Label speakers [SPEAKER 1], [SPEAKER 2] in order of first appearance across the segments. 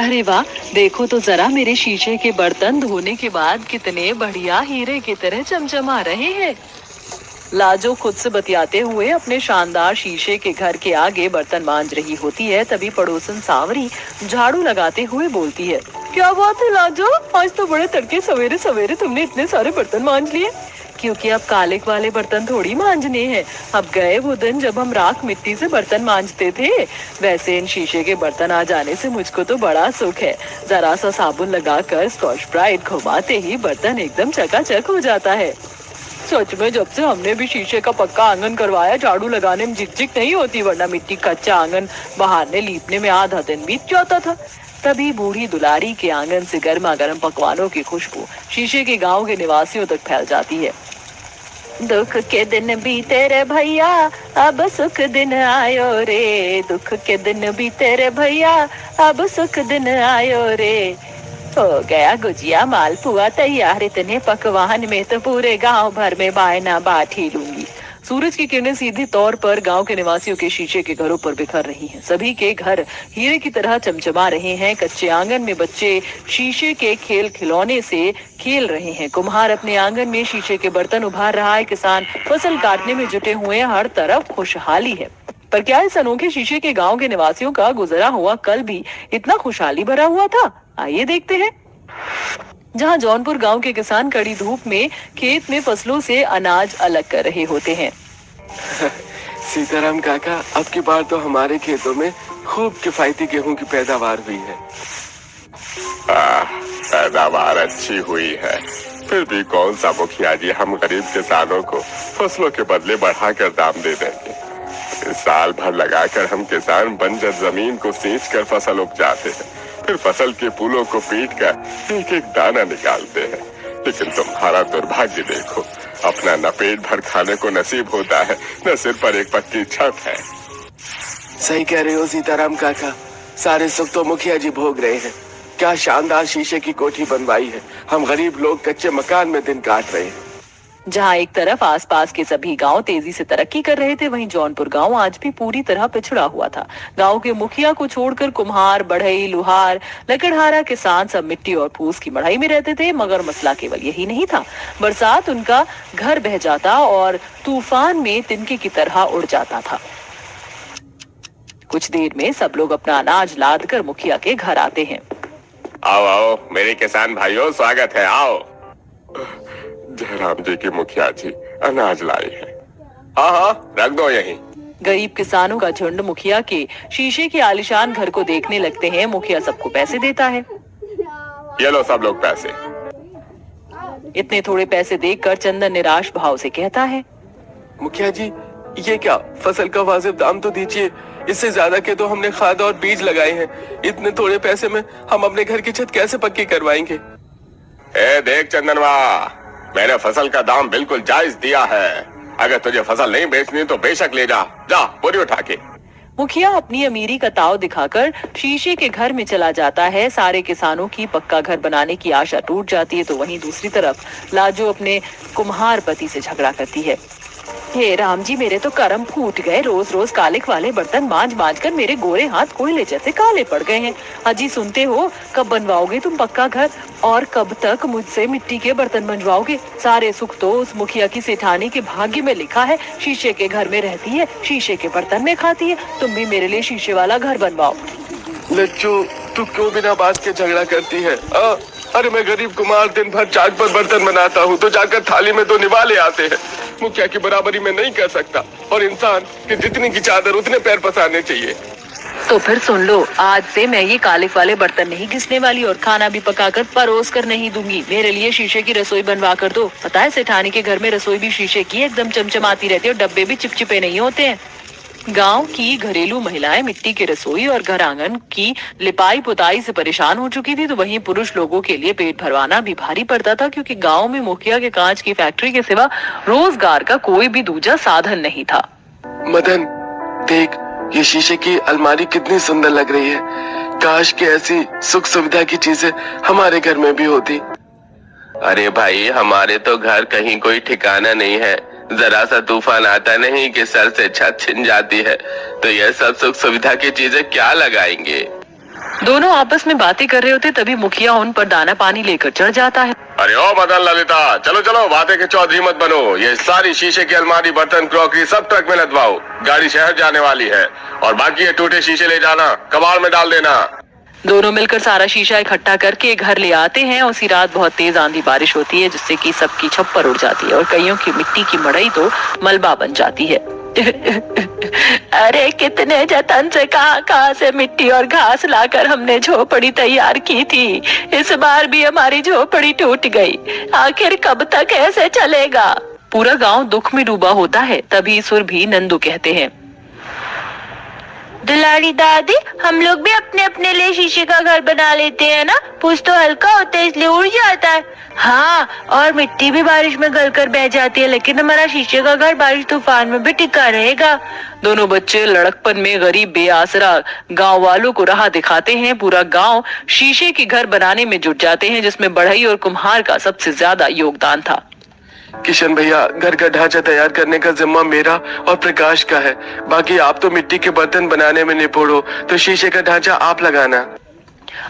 [SPEAKER 1] अरे वाह, देखो तो जरा मेरे शीशे के बर्तन धोने के बाद कितने बढ़िया हीरे की तरह चमचमा रहे हैं। लाजो खुद से बतियाते हुए अपने शानदार शीशे के घर के आगे बर्तन मांज रही होती है। तभी पड़ोसन सांवरी झाड़ू लगाते हुए बोलती है, क्या बात है लाजो, आज तो बड़े तड़के सवेरे सवेरे तुमने इतने सारे बर्तन मांज लिए। क्योंकि अब काले वाले बर्तन थोड़ी मांजने हैं। अब गए वो दिन जब हम राख मिट्टी से बर्तन मांजते थे। वैसे इन शीशे के बर्तन आ जाने से मुझको तो बड़ा सुख है। जरा सा साबुन लगाकर स्कॉच ब्राइट घुमाते ही बर्तन एकदम चकाचक हो जाता है। सच में जब से हमने भी शीशे का पक्का आंगन करवाया, झाड़ू लगाने में झिकझिक नहीं होती, वरना मिट्टी कच्चा आंगन बहारने लीपने में आधा दिन बीत जाता था। तभी बूढ़ी दुलारी के आंगन से गर्मा गर्म पकवानों की खुशबू शीशे के गांव के निवासियों तक फैल जाती है। दुख के दिन बीते रे भैया, अब सुख दिन आयो रे। दुख के दिन बीते रे भैया, अब सुख दिन आयो रे। हो गया गुजिया मालपुआ तैयार, इतने पकवान में तो पूरे गांव भर में बायना बांट ही लूंगी। सूरज की किरणें सीधे तौर पर गांव के निवासियों के शीशे के घरों पर बिखर रही हैं। सभी के घर हीरे की तरह चमचमा रहे हैं। कच्चे आंगन में बच्चे शीशे के खेल खिलौने से खेल रहे हैं। कुम्हार अपने आंगन में शीशे के बर्तन उभार रहा है। किसान फसल काटने में जुटे हुए हैं। हर तरफ खुशहाली है। पर क्या इस अनोखे शीशे के गांव के निवासियों का गुजरा हुआ कल भी इतना खुशहाली भरा हुआ था? आइए देखते हैं। जहां जौनपुर गांव के किसान कड़ी धूप में खेत में फसलों से अनाज अलग कर रहे होते हैं।
[SPEAKER 2] सीताराम काका, अब की बार तो हमारे खेतों में खूब किफायती गेहूं की पैदावार हुई है।
[SPEAKER 3] पैदावार अच्छी हुई है, फिर भी कौन सा मुखिया जी हम गरीब किसानों को फसलों के बदले बढ़ाकर दाम दे देंगे। साल भर लगाकर हम किसान बंजर जमीन को सींच कर फसल उपजाते हैं, फिर फसल के फूलों को पीट कर एक एक दाना निकालते हैं। लेकिन तुम्हारा दुर्भाग्य देखो, अपना न पेट भर खाने को नसीब होता है, न सिर पर एक पक्की छत है।
[SPEAKER 2] सही कह रहे हो सीताराम काका, सारे सुख तो मुखिया जी भोग रहे हैं। क्या शानदार शीशे की कोठी बनवाई है। हम गरीब लोग कच्चे मकान में दिन काट रहे हैं।
[SPEAKER 1] जहां एक तरफ आसपास के सभी गांव तेजी से तरक्की कर रहे थे, वहीं जौनपुर गांव आज भी पूरी तरह पिछड़ा हुआ था। गांव के मुखिया को छोड़कर कुम्हार, बढ़ई, लुहार, लकड़हारा किसान सब मिट्टी और फूस की मढ़ाई में रहते थे। मगर मसला केवल यही नहीं था। बरसात उनका घर बह जाता और तूफान में तिनके की तरह उड़ जाता था। कुछ देर में सब लोग अपना अनाज लाद कर मुखिया के घर आते हैं।
[SPEAKER 3] आओ आओ मेरे किसान भाइयों, स्वागत है, आओ। जयराम जी की मुखिया जी अनाज लाई है। हाँ हाँ, रख दो यहीं।
[SPEAKER 1] गरीब किसानों का झुंड मुखिया के शीशे के आलीशान घर को देखने लगते हैं। मुखिया सबको पैसे देता है।
[SPEAKER 3] ये लो सब लोग पैसे।
[SPEAKER 1] इतने थोड़े पैसे देखकर चंदन निराश भाव से कहता है,
[SPEAKER 2] मुखिया जी, ये क्या, फसल का वाजिब दाम तो दीजिए। इससे ज्यादा के तो हमने खाद और बीज लगाए हैं। इतने थोड़े पैसे में हम अपने घर की छत कैसे पक्की करवाएंगे?
[SPEAKER 3] ए देख चंदनवा, मैंने फसल का दाम बिल्कुल जायज दिया है। अगर तुझे फसल नहीं बेचनी तो बेशक ले जा, जा बोरी उठा के।
[SPEAKER 1] मुखिया अपनी अमीरी का ताव दिखाकर शीशे के घर में चला जाता है। सारे किसानों की पक्का घर बनाने की आशा टूट जाती है। तो वहीं दूसरी तरफ लाजो अपने कुम्हार पति से झगड़ा करती है। हे राम जी, मेरे तो कर्म फूट गए। रोज रोज काले वाले बर्तन मांज मांज कर मेरे गोरे हाथ कोयले जैसे काले पड़ गए हैं। अजी सुनते हो, कब बनवाओगे तुम पक्का घर? और कब तक मुझसे मिट्टी के बर्तन बनवाओगे? सारे सुख तो उस मुखिया की सेठानी के भाग्य में लिखा है। शीशे के घर में रहती है, शीशे के बर्तन में खाती है। तुम भी मेरे लिए शीशे वाला घर बनवाओ।
[SPEAKER 2] लच्चू, तू क्यों बिना बात के झगड़ा करती है? अरे मैं गरीब कुमार दिन भर चाक पर बर्तन बनाता हूँ तो जाकर थाली में दो निवाले आते हैं। मुखिया की बराबरी में नहीं कर सकता। और इंसान की जितनी की चादर उतने पैर पसारने चाहिए।
[SPEAKER 1] तो फिर सुन लो, आज से मैं ये काले वाले बर्तन नहीं घिसने वाली और खाना भी पकाकर परोस कर नहीं दूंगी। मेरे लिए शीशे की रसोई बनवा कर दो। पता है, सेठानी के घर में रसोई भी शीशे की एकदम चमचमाती रहती है और डब्बे भी चिपचिपे नहीं होते हैं। गांव की घरेलू महिलाएं मिट्टी की रसोई और घर आंगन की लिपाई पुताई से परेशान हो चुकी थी। तो वहीं पुरुष लोगों के लिए पेट भरवाना भी भारी पड़ता था, क्योंकि गांव में मुखिया के कांच की फैक्ट्री के सिवा रोजगार का कोई भी दूजा साधन नहीं था।
[SPEAKER 2] मदन, देख, ये शीशे की अलमारी कितनी सुंदर लग रही है। काश के ऐसी सुख सुविधा की चीजें हमारे घर में भी होती।
[SPEAKER 4] अरे भाई, हमारे तो घर कहीं कोई ठिकाना नहीं है। जरा सा तूफान आता नहीं कि सर से छत छिन जाती है। तो यह सब सुख सुविधा की चीजें क्या लगाएंगे?
[SPEAKER 1] दोनों आपस में बातें कर रहे होते तभी मुखिया उन पर दाना पानी लेकर चढ़ जाता है।
[SPEAKER 3] अरे ओ मदन ललिता, चलो चलो, बातें के चौधरी मत बनो। ये सारी शीशे की अलमारी, बर्तन, क्रॉकरी सब ट्रक में लदवाओ। गाड़ी शहर जाने वाली है और बाकी ये टूटे शीशे ले जाना, कबाड़ में डाल देना।
[SPEAKER 1] दोनों मिलकर सारा शीशा इकट्ठा करके घर ले आते हैं। उसी रात बहुत तेज आंधी बारिश होती है जिससे कि सबकी छप्पर उड़ जाती है और कईयों की मिट्टी की मड़ई तो मलबा बन जाती है। अरे कितने जतन से कहां से मिट्टी और घास लाकर हमने झोपड़ी तैयार की थी। इस बार भी हमारी झोपड़ी टूट गई। आखिर कब तक ऐसे चलेगा। पूरा गांव दुख में डूबा होता है। तभी सुरभि नंदू कहते हैं,
[SPEAKER 5] दुलारी दादी, हम लोग भी अपने अपने लिए शीशे का घर बना लेते हैं ना। फूस तो हल्का होता है इसलिए उड़ जाता है। हाँ, और मिट्टी भी बारिश में गलकर बह जाती है, लेकिन हमारा शीशे का घर बारिश तूफान में भी टिका रहेगा।
[SPEAKER 1] दोनों बच्चे लड़कपन में गरीब बेआसरा गांव वालों को राह दिखाते हैं। पूरा गांव शीशे के घर बनाने में जुट जाते हैं जिसमें बढ़ई और कुम्हार का सबसे ज्यादा योगदान था।
[SPEAKER 2] किशन भैया, घर का ढांचा तैयार करने का जिम्मा मेरा और प्रकाश का है। बाकी आप तो मिट्टी के बर्तन बनाने में निपुण हो, तो शीशे का ढांचा आप लगाना।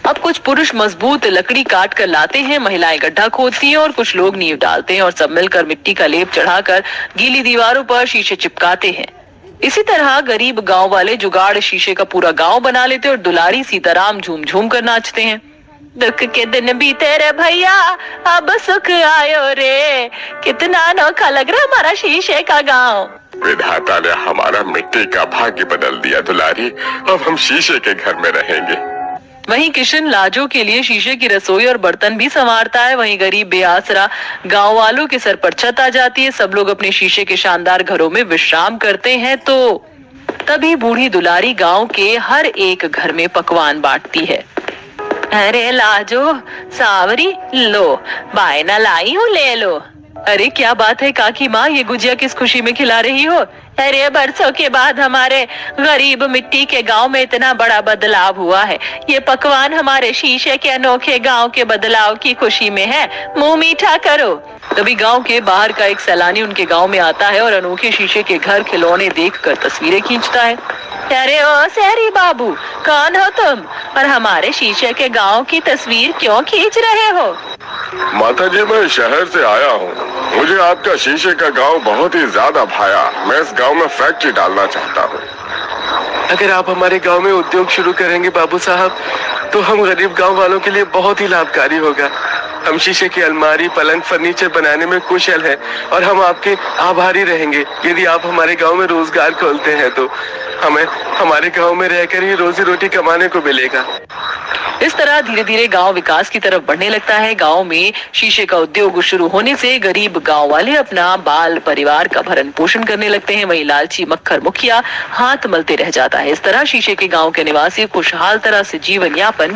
[SPEAKER 1] अब कुछ पुरुष मजबूत लकड़ी काट कर लाते हैं, महिलाएं गड्ढा खोदती हैं और कुछ लोग नींव डालते हैं और सब मिलकर मिट्टी का लेप चढ़ाकर गीली दीवारों पर शीशे चिपकाते हैं। इसी तरह गरीब गांव वाले जुगाड़ शीशे का पूरा गांव बना लेते और दुलारी सीताराम झूम झूम कर नाचते हैं। दुख के दिन बीते रे भैया, अब सुख आयो रे। कितना अनोखा लग रहा हमारा शीशे का गांव।
[SPEAKER 3] विधाता ने हमारा मिट्टी का भाग्य बदल दिया दुलारी, अब हम शीशे के घर में रहेंगे।
[SPEAKER 1] वहीं किशन लाजो के लिए शीशे की रसोई और बर्तन भी संवारता है। वहीं गरीब बेआसरा गांव वालों के सर पर छत आ जाती है। सब लोग अपने शीशे के शानदार घरों में विश्राम करते हैं। तो तभी बूढ़ी दुलारी गांव के हर एक घर में पकवान बांटती है। अरे लाजो, सावरी, लो बायना लाई हूँ, ले लो। अरे क्या बात है काकी माँ, ये गुजिया किस खुशी में खिला रही हो? अरे बरसों के बाद हमारे गरीब मिट्टी के गांव में इतना बड़ा बदलाव हुआ है। ये पकवान हमारे शीशे के अनोखे गांव के बदलाव की खुशी में है। मुंह मीठा करो। तभी गांव के बाहर का एक सैलानी उनके गांव में आता है और अनोखे शीशे के घर खिलौने देखकर तस्वीरें खींचता है। अरे ओ शहरी बाबू, कौन हो तुम और हमारे शीशे के गांव की तस्वीर क्यों खींच रहे हो?
[SPEAKER 3] माता जी, मैं शहर से आया हूँ। मुझे आपका शीशे का गांव बहुत ही ज्यादा भाया। मैं इस गांव में फैक्ट्री डालना चाहता हूँ।
[SPEAKER 2] अगर आप हमारे गांव में उद्योग शुरू करेंगे बाबू साहब, तो हम गरीब गांव वालों के लिए बहुत ही लाभकारी होगा। हम शीशे की अलमारी, पलंग, फर्नीचर बनाने में कुशल हैं और हम आपके आभारी रहेंगे यदि आप हमारे गांव में रोजगार खोलते हैं। तो हमें हमारे गांव में रहकर ही रोजी रोटी कमाने को मिलेगा।
[SPEAKER 1] इस तरह धीरे धीरे गांव विकास की तरफ बढ़ने लगता है। गांव में शीशे का उद्योग शुरू होने से गरीब गांव वाले अपना बाल परिवार का भरण पोषण करने लगते हैं। वहीं लालची मक्खर मुखिया हाथ मलते रह जाता है। इस तरह शीशे के गांव के निवासी खुशहाल तरह से जीवन यापन